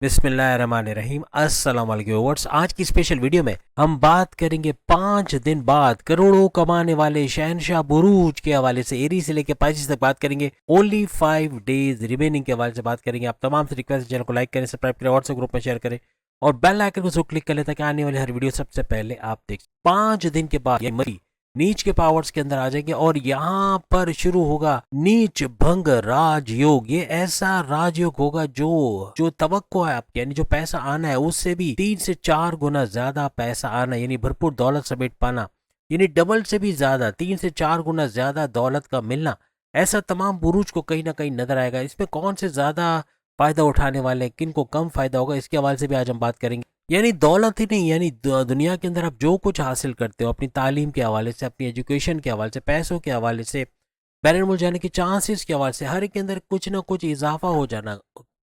बिस्मिल्लाहिर्रहमानिर्रहीम। अस्सलाम वालेकुम व्यूअर्स। आज की स्पेशल वीडियो में हम बात करेंगे 5 दिन बाद करोड़ों कमाने वाले शहनशाह बुरूज के हवाले से, एरी से लेकर पाइसिस तक बात करेंगे। ओनली 5 डेज रिमेनिंग के हवाले से बात करेंगे। आप तमाम से रिक्वेस्ट चैनल को लाइक करें, सब्सक्राइब करें, व्हाट्सएप ग्रुप में शेयर करें और बेल आइकन को जरूर क्लिक कर लें ताकि आने वाली हर वीडियो सबसे पहले आप देख। 5 दिन के बाद ये मरी नीच के पावर्स के अंदर आ जाएंगे और यहाँ पर शुरू होगा नीच भंग राजयोग। ये ऐसा राजयोग होगा जो जो तवक्को है आपके, यानी जो पैसा आना है उससे भी 3 से 4 गुना ज्यादा पैसा आना, यानी भरपूर दौलत समेट पाना, यानी डबल से भी ज्यादा 3 से 4 गुना ज्यादा दौलत का मिलना। ऐसा तमाम बुरूज को कहीं ना कहीं नजर आएगा। इसमें कौन से ज्यादा फायदा उठाने वाले हैं, किन को कम फायदा होगा, इसके हवाले से भी आज हम बात करेंगे। यानी दौलत ही नहीं, यानी दुनिया के अंदर आप जो कुछ हासिल करते हो अपनी तालीम के हवाले से, अपनी एजुकेशन के हवाले से, पैसों के हवाले से, बैरन मुल्क जाने के चांसेस के हवाले से, हर एक के अंदर कुछ ना कुछ इजाफा हो जाना,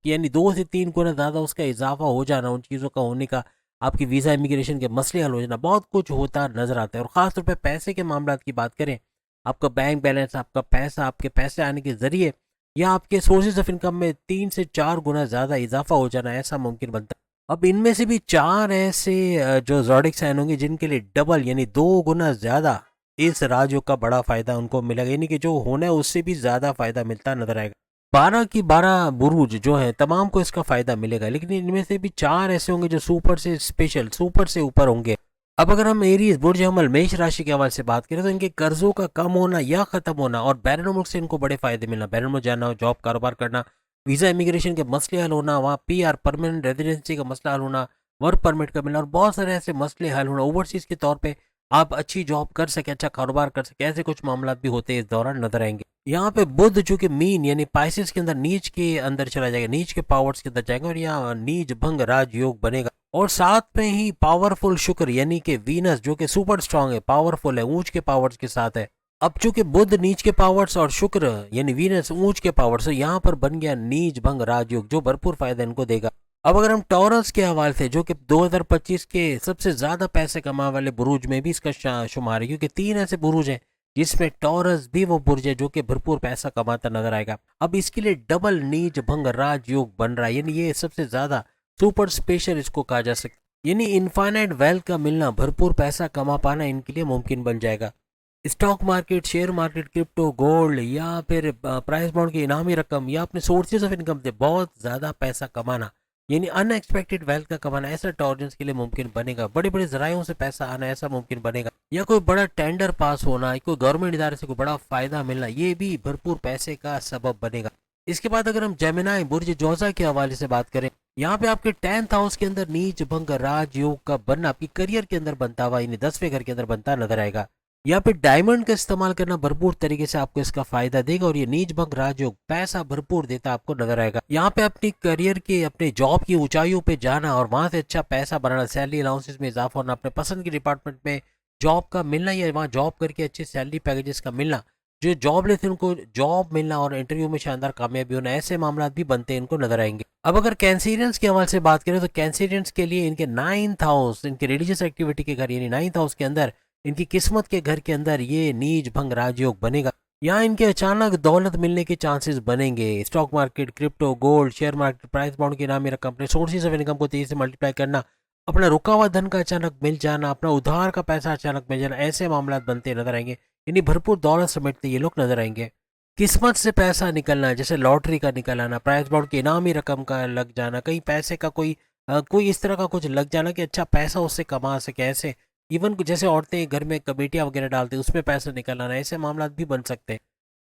यानी 2 से 3 गुना ज़्यादा उसका इजाफा हो जाना, उन चीज़ों का होने का, आपकी वीज़ा इमिग्रेशन के मसले हल हो जाना, बहुत कुछ होता नजर आता है। और ख़ासतौर पर पैसे के मामला की बात करें, आपका बैंक बैलेंस, आपका पैसा, आपके पैसे आने के ज़रिए या आपके सोर्सेज ऑफ इनकम में 3 से 4 गुना ज़्यादा इजाफा हो जाना, ऐसा मुमकिन बनता है। अब इनमें से भी 4 ऐसे जो ज़ोडिक साइन होंगे जिनके लिए डबल यानी 2 गुना ज़्यादा इस राजयोग का बड़ा फायदा उनको मिलेगा, यानी कि जो होना है उससे भी ज़्यादा फायदा मिलता नजर आएगा। 12 की 12 बुरूज जो है तमाम को इसका फायदा मिलेगा, लेकिन इनमें से भी 4 ऐसे होंगे जो सुपर से स्पेशल, सुपर से ऊपर होंगे। अब अगर हम एरीज बुर्ज हमल मेष राशि के हवाले से बात करें तो इनके कर्जों का कम होना या खत्म होना और बैरन मुल्क से इनको बड़े फायदे मिलना, बैरन मुल्क जाना, जॉब कारोबार करना, वीजा इमिग्रेशन के मसले हल होना, वहाँ पीआर परमानेंट रेजिडेंसी का मसला हल होना, वर्क परमिट का मिलना और बहुत सारे ऐसे मसले हल होना, ओवरसीज के तौर पे आप अच्छी जॉब कर सके, अच्छा कारोबार कर सके, ऐसे कुछ मामला भी होते हैं इस दौरान नजर आएंगे। यहाँ पे बुध जो कि मीन यानी पाइसिस के अंदर नीच के अंदर चला जाएगा, नीच के पावर्स के अंदर जाएगा और यहाँ नीच भंग राजयोग बनेगा। और साथ में ही पावरफुल शुक्र यानी कि वीनस जो कि सुपर स्ट्रांग है, पावरफुल है, ऊंच के पावर्स के साथ है। अब चूंकि बुध नीच के पावर्स और शुक्र यानी वीनस ऊंच के पावर्स, यहाँ पर बन गया नीच भंग राजयोग जो भरपूर फायदा इनको देगा। अब अगर हम टॉरस के हवाले से, जो कि 2025 के सबसे ज्यादा पैसे कमाने वाले बुरूज में भी इसका शुमार है, क्योंकि 3 ऐसे बुरूज हैं जिसमें टॉरस भी वो बुर्ज है जो कि भरपूर पैसा कमाता नजर आएगा। अब इसके लिए डबल नीच भंग राजयोग बन रहा है, यानी ये सबसे ज्यादा सुपर स्पेशल इसको कहा जा सकता है, यानी इनफाइनाइट वेल्थ का मिलना, भरपूर पैसा कमा पाना इनके लिए मुमकिन बन जाएगा। Stock market, share market, crypto, gold या फिर प्राइस बॉन्ड की इनामी रकम या अपने सोर्सेज ऑफ इनकम से बहुत ज्यादा पैसा कमाना, यानी अनएक्सपेक्टेड वेल्थ का कमाना, ऐसा टॉर्जेंस के लिए मुमकिन बनेगा। बड़े बड़े जरायों से पैसा आना ऐसा मुमकिन बनेगा, या कोई बड़ा टेंडर पास होना, कोई गवर्नमेंट इदारे से कोई बड़ा फायदा मिलना, ये भी भरपूर पैसे का सबब बनेगा। इसके बाद अगर हम जेमिनाई बुर्ज जोजा के हवाले से बात करें, यहाँ पे आपके 10th हाउस के अंदर नीच भंग राजयोग का बनना आपकी करियर के अंदर बनता हुआ, यानी 10वें घर के अंदर बनता नजर आएगा। यहाँ पे डायमंड का इस्तेमाल करना भरपूर तरीके से आपको इसका फायदा देगा और ये नीच भंग राजयोग पैसा भरपूर देता आपको नजर आएगा। यहाँ पे अपनी करियर के, अपने जॉब की ऊंचाइयों पे जाना और वहां से अच्छा पैसा बनाना, सैलरी अलाउंसेस में इजाफा होना, अपने पसंद के डिपार्टमेंट में जॉब का मिलना या वहाँ जॉब करके अच्छे सैलरी पैकेजेस का मिलना, जो जॉब लेते हैं उनको जॉब मिलना और इंटरव्यू में शानदार कामयाबी होना, ऐसे मामला भी बनते हैं इनको नजर आएंगे। अब अगर कैंसेरियंस के हवाले से बात करें तो कैंसेरियंस के लिए इनके 9th हाउस, इनके रिलीजियस एक्टिविटी के घर यानी 9th हाउस के अंदर, इनकी किस्मत के घर के अंदर ये नीच भंग राजयोग बनेगा। यहाँ इनके अचानक दौलत मिलने के चांसेस बनेंगे। Stock market, crypto, gold, share market, price bond के नाम रकम, अपने सोर्सेज ऑफ इनकम को तेजी से मल्टीप्लाई करना, अपना रुका हुआ धन का अचानक मिल जाना, अपना उधार का पैसा अचानक मिल जाना, ऐसे मामला बनते नजर आएंगे, यानी भरपूर दौलत समेटते ये लोग नजर आएंगे। किस्मत से पैसा निकलना, जैसे लॉटरी का निकल आना, प्राइस बॉन्ड की इनामी रकम का लग जाना, कहीं पैसे का कोई इस तरह का कुछ लग जाना कि अच्छा पैसा उससे कमा सके, ऐसे इवन जैसे औरतें घर में कमेटियां वगैरह डालते हैं उसमें पैसा निकल आना, ऐसे मामला भी बन सकते हैं।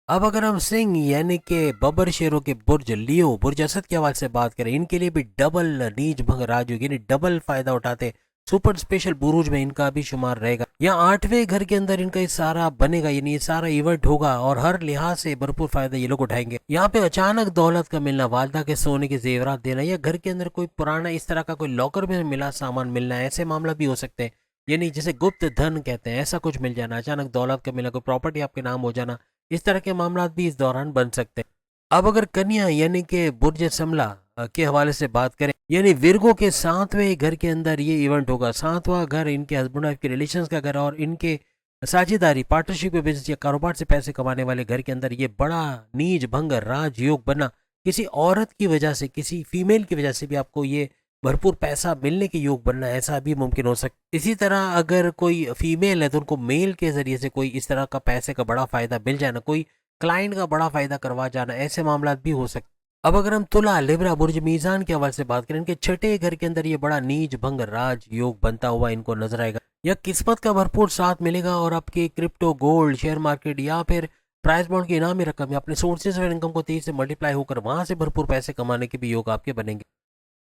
अब अगर हम सिंह यानी कि बबर शेरों के बुर्ज लियो, बुर्ज असद के हवाले से बात करें, इनके लिए भी डबल नीच भंग राजयोग यानी डबल फायदा उठाते सुपर स्पेशल बुरूज में इनका भी शुमार रहेगा। यहाँ 8वें घर के अंदर इनका ये सारा बनेगा, यानी ये सारा इवेंट होगा और हर लिहाज से भरपूर फायदा ये लोग उठाएंगे। यहाँ पे अचानक दौलत का मिलना, वालदा के सोने के जेवरात देना या घर के अंदर कोई पुराना इस तरह का कोई लॉकर में मिला सामान मिलना, ऐसे मामला भी हो सकते हैं, यानी जैसे गुप्त धन कहते हैं, ऐसा कुछ मिल जाना, अचानक दौलत का मिलना, कोई प्रॉपर्टी आपके नाम हो जाना, इस तरह के मामला भी इस दौरान बन सकते हैं। अब अगर कन्या यानी कि बुर्ज समला के हवाले से बात करें, यानी विर्गो के 7वें घर के अंदर ये इवेंट होगा। 7वां घर इनके हस्बैंड वाइफ के रिलेशंस का घर और इनके साझेदारी, पार्टनरशिप में बिजनेस या कारोबार से पैसे कमाने वाले घर के अंदर ये बड़ा नीच भंग राजयोग बना, किसी औरत की वजह से, किसी फीमेल की वजह से भी आपको ये भरपूर पैसा मिलने के योग बनना, ऐसा भी मुमकिन हो सकता। इसी तरह अगर कोई फीमेल है तो उनको मेल के जरिए से कोई इस तरह का पैसे का बड़ा फायदा मिल जाना, कोई क्लाइंट का बड़ा फायदा करवा जाना, ऐसे मामला भी हो सकते। अब अगर हम तुला, लिब्रा, बुर्ज मीज़ान के हवाले से बात करें, इनके छठे घर के अंदर ये बड़ा नीच भंग राज योग बनता हुआ इनको नजर आएगा। यह किस्मत का भरपूर साथ मिलेगा और आपके क्रिप्टो, गोल्ड, शेयर मार्केट या फिर प्राइस बॉन्ड की इनामी रकम या अपने सोर्सेज ऑफ इनकम को तेजी से मल्टीप्लाई होकर वहां से भरपूर पैसे कमाने के भी योग आपके बनेंगे।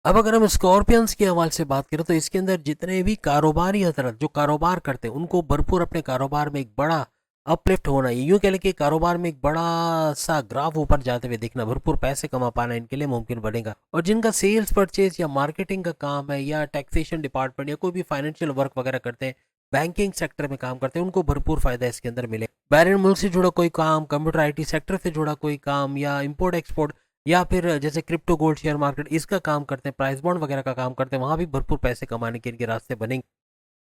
अब अगर हम स्कॉर्पियंस के हवाले से बात करें तो इसके अंदर जितने भी कारोबारी हजरत जो कारोबार करते हैं उनको भरपूर अपने कारोबार में एक बड़ा अपलिफ्ट होना, यूं कह लें कि कारोबार में एक बड़ा सा ग्राफ ऊपर जाते हुए दिखना, भरपूर पैसे कमा पाना इनके लिए मुमकिन बनेगा। और जिनका सेल्स परचेज या मार्केटिंग का काम है या टैक्सेशन डिपार्टमेंट या कोई भी फाइनेंशियल वर्क वगैरह करते हैं, बैंकिंग सेक्टर में काम करते हैं, उनको भरपूर फायदा इसके अंदर मिले। बैरन मुल्क से जुड़ा कोई काम, कंप्यूटर IT सेक्टर से जुड़ा कोई काम या इम्पोर्ट एक्सपोर्ट या फिर जैसे क्रिप्टो, गोल्ड, शेयर मार्केट इसका काम करते हैं, प्राइस बॉन्ड वगैरह का काम करते हैं, वहां भी भरपूर पैसे कमाने के इनके रास्ते बनेंगे।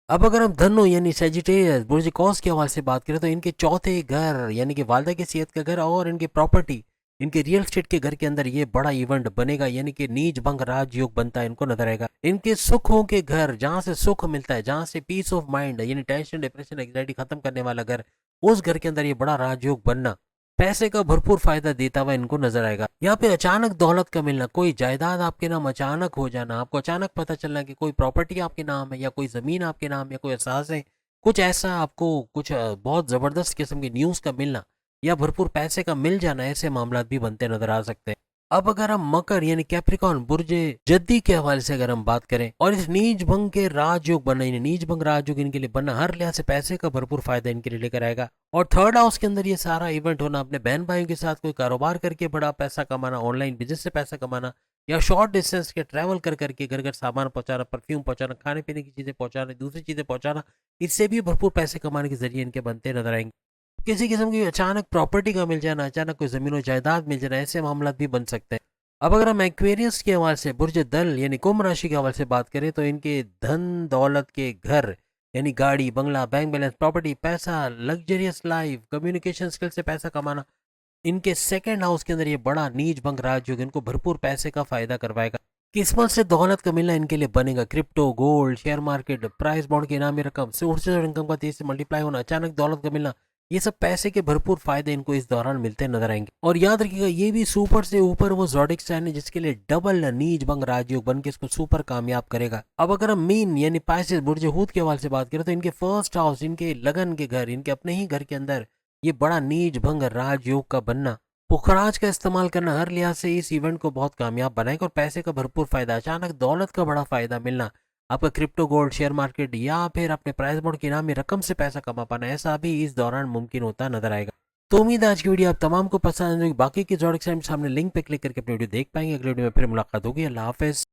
अब अगर हम धनु यानी सेजिटेरियस, बुर्ज कौस के हवाले से बात करें तो इनके चौथे घर यानी कि वालदा की सेहत का घर और इनके प्रॉपर्टी, इनके रियल एस्टेट के घर के अंदर ये बड़ा इवेंट बनेगा, यानी कि नीच भंग राज योग बनता है इनको नजर आएगा। इनके सुखों के घर, जहां से सुख मिलता है, जहां से पीस ऑफ माइंड यानी टेंशन, डिप्रेशन, एंग्जाइटी खत्म करने वाला घर, उस घर के अंदर ये बड़ा राजयोग बनना पैसे का भरपूर फायदा देता हुआ इनको नजर आएगा। यहाँ पे अचानक दौलत का मिलना, कोई जायदाद आपके नाम अचानक हो जाना, आपको अचानक पता चलना कि कोई प्रॉपर्टी आपके नाम है या कोई जमीन आपके नाम या कोई एहसास है, कुछ ऐसा आपको कुछ बहुत जबरदस्त किस्म की न्यूज का मिलना या भरपूर पैसे का मिल जाना, ऐसे मामला भी बनते नजर आ सकते हैं। अब अगर हम मकर यानी कैप्रिकॉन, बुर्जे जद्दी के हवाले से अगर हम बात करें और इस नीच भंग के राजयोग बनना, यानी नीच भंग राजयोग इनके लिए बनना हर लिहाज से पैसे का भरपूर फायदा इनके लिए लेकर आएगा। और थर्ड हाउस के अंदर ये सारा इवेंट होना, अपने बहन भाइयों के साथ कोई कारोबार करके बड़ा पैसा कमाना, ऑनलाइन बिजनेस से पैसा कमाना या शॉर्ट डिस्टेंस के ट्रैवल कर करके घर घर सामान पहुंचाना, परफ्यूम पहुंचाना, खाने पीने की चीजें पहुंचाना, दूसरी चीजें पहुंचाना, इससे भी भरपूर पैसे कमाने के जरिए इनके बनते नजर आएंगे। किसी किस्म की अचानक प्रॉपर्टी का मिल जाना, अचानक कोई जमीन और जायदाद मिल जाना, ऐसे मामला भी बन सकते हैं। अब अगर हम एक्वेरियस के हवाले से, बुर्ज दल यानी कुंभ राशि के हवाले से बात करें तो इनके धन दौलत के घर यानी गाड़ी, बंगला, बैंक बैलेंस, प्रॉपर्टी, पैसा, लग्जरियस लाइफ, कम्युनिकेशन स्किल से पैसा कमाना, इनके सेकंड हाउस के अंदर ये बड़ा नीच भंग राजयोग इनको भरपूर पैसे का फायदा करवाएगा। किस्मत से दौलत का मिलना इनके लिए बनेगा। Crypto, gold, share market, price bond की इनामी रकम, सोर्सेज और इनकम का तेजी से मल्टीप्लाई होना, अचानक दौलत का मिलना, ये सब पैसे के भरपूर फायदे इनको इस दौरान मिलते नजर आएंगे। और याद रखिएगा ये भी सुपर से ऊपर वो ज़ोडिक साइन है जिसके लिए डबल नीच भंग राजयोग बन के इसको सुपर कामयाब करेगा। अब अगर हम मीन यानी पाइसेस, बुर्ज हूत के हवाले से बात करें तो इनके फर्स्ट हाउस, इनके लगन के घर, इनके अपने ही घर के अंदर ये बड़ा नीच भंग राजयोग का बनना, पुखराज का इस्तेमाल करना हर लिहाज से इस इवेंट को बहुत कामयाब बनाएगा और पैसे का भरपूर फायदा, अचानक दौलत का बड़ा फायदा मिलना, आपका क्रिप्टो, गोल्ड, शेयर मार्केट या फिर अपने प्राइस बॉन्ड के इनामी रकम से पैसा कमा पाना, ऐसा भी इस दौरान मुमकिन होता नजर आएगा। तो उम्मीद है आज की वीडियो आप तमाम को पसंद आएगी। बाकी की जोड़ सामने लिंक पे क्लिक करके अपनी वीडियो देख पाएंगे। अगले वीडियो में फिर मुलाकात होगी। अल्लाह हाफिज।